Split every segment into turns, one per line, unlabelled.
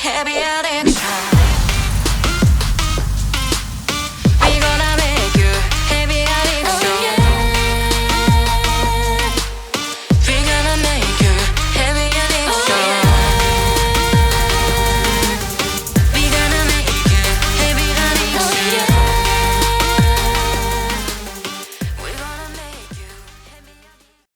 heavy addiction. We gonna make you heavy addiction. We gonna make you heavy addiction. We gonna make you heavy addiction. We gonna make you heavy addiction.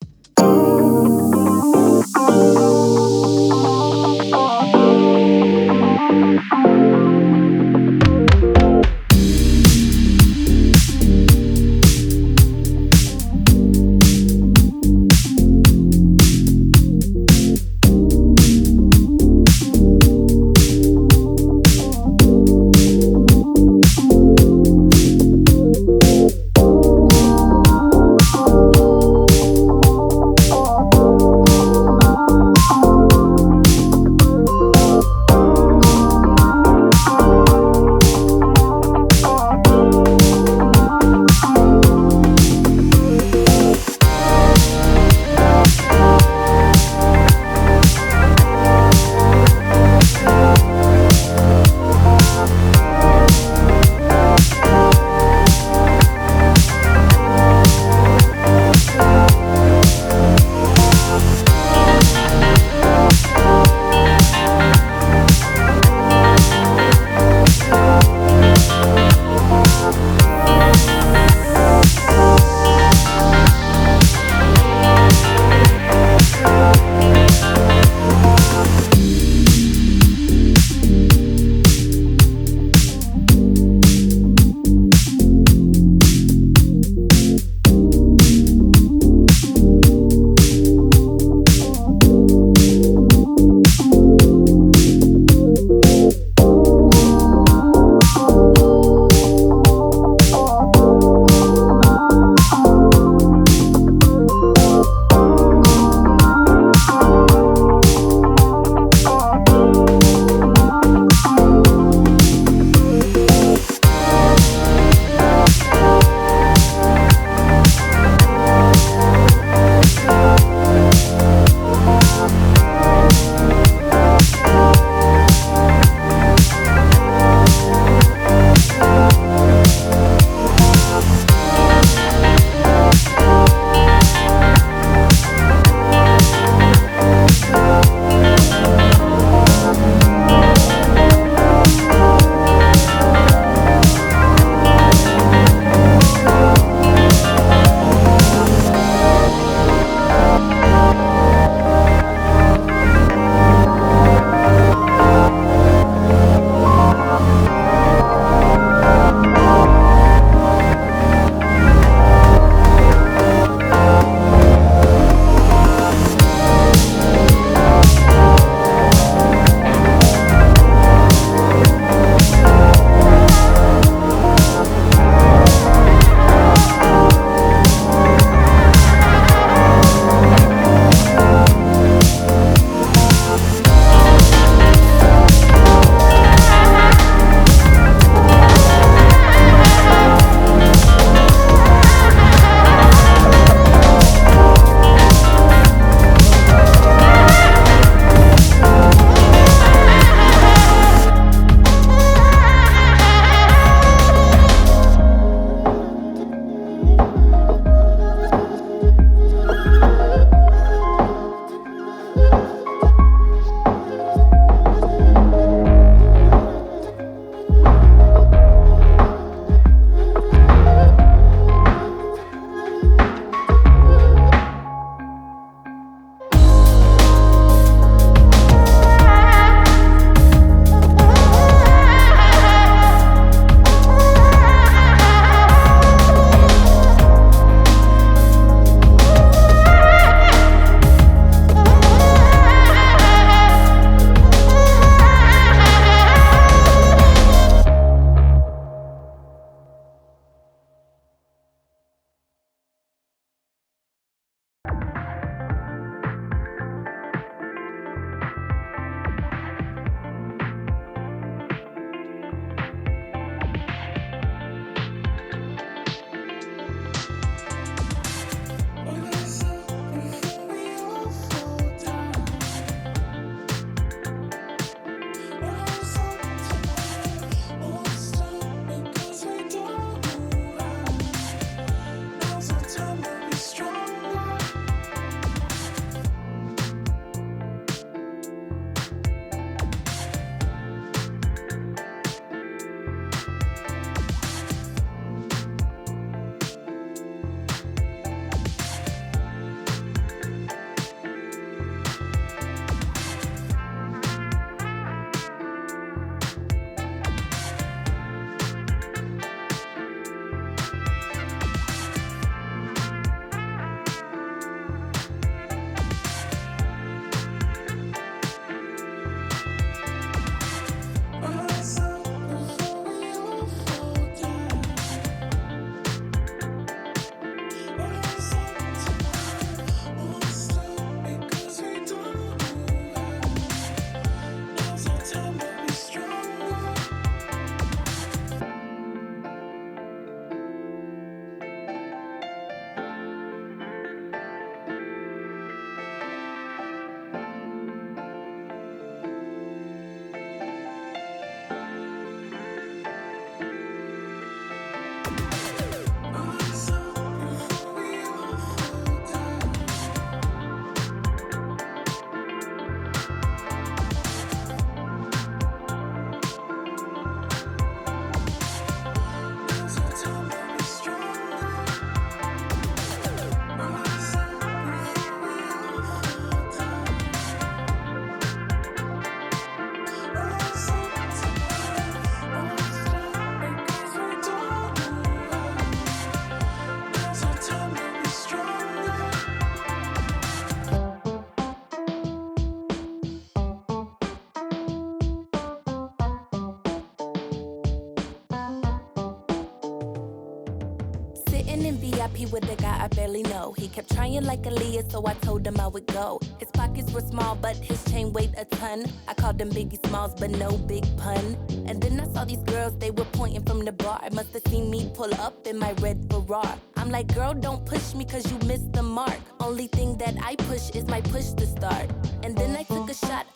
Sitting in VIP with a guy I barely know. He kept trying like Aaliyah, so I told him I would go. His pockets were small, but his chain weighed a ton. I called him Biggie Smalls, but no big pun. And then I saw these girls, they were pointing from the bar. Must have seen me pull up in my red Ferrari. I'm like, girl, don't push me cause you missed the mark. Only thing that I push is my push to start. And then I took a shot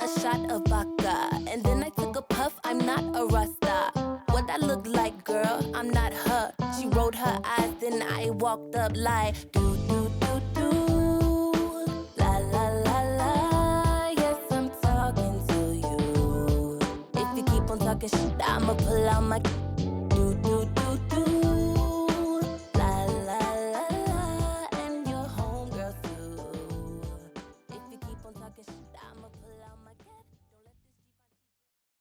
of vodka. And then I took a puff, I'm not a Rasta. What I look like, girl, I'm not her. She rolled her eyes, then I walked up like do do do do, la la la la. Yes, I'm talking to you. If you keep on talking shit, I'ma pull out my do do do do,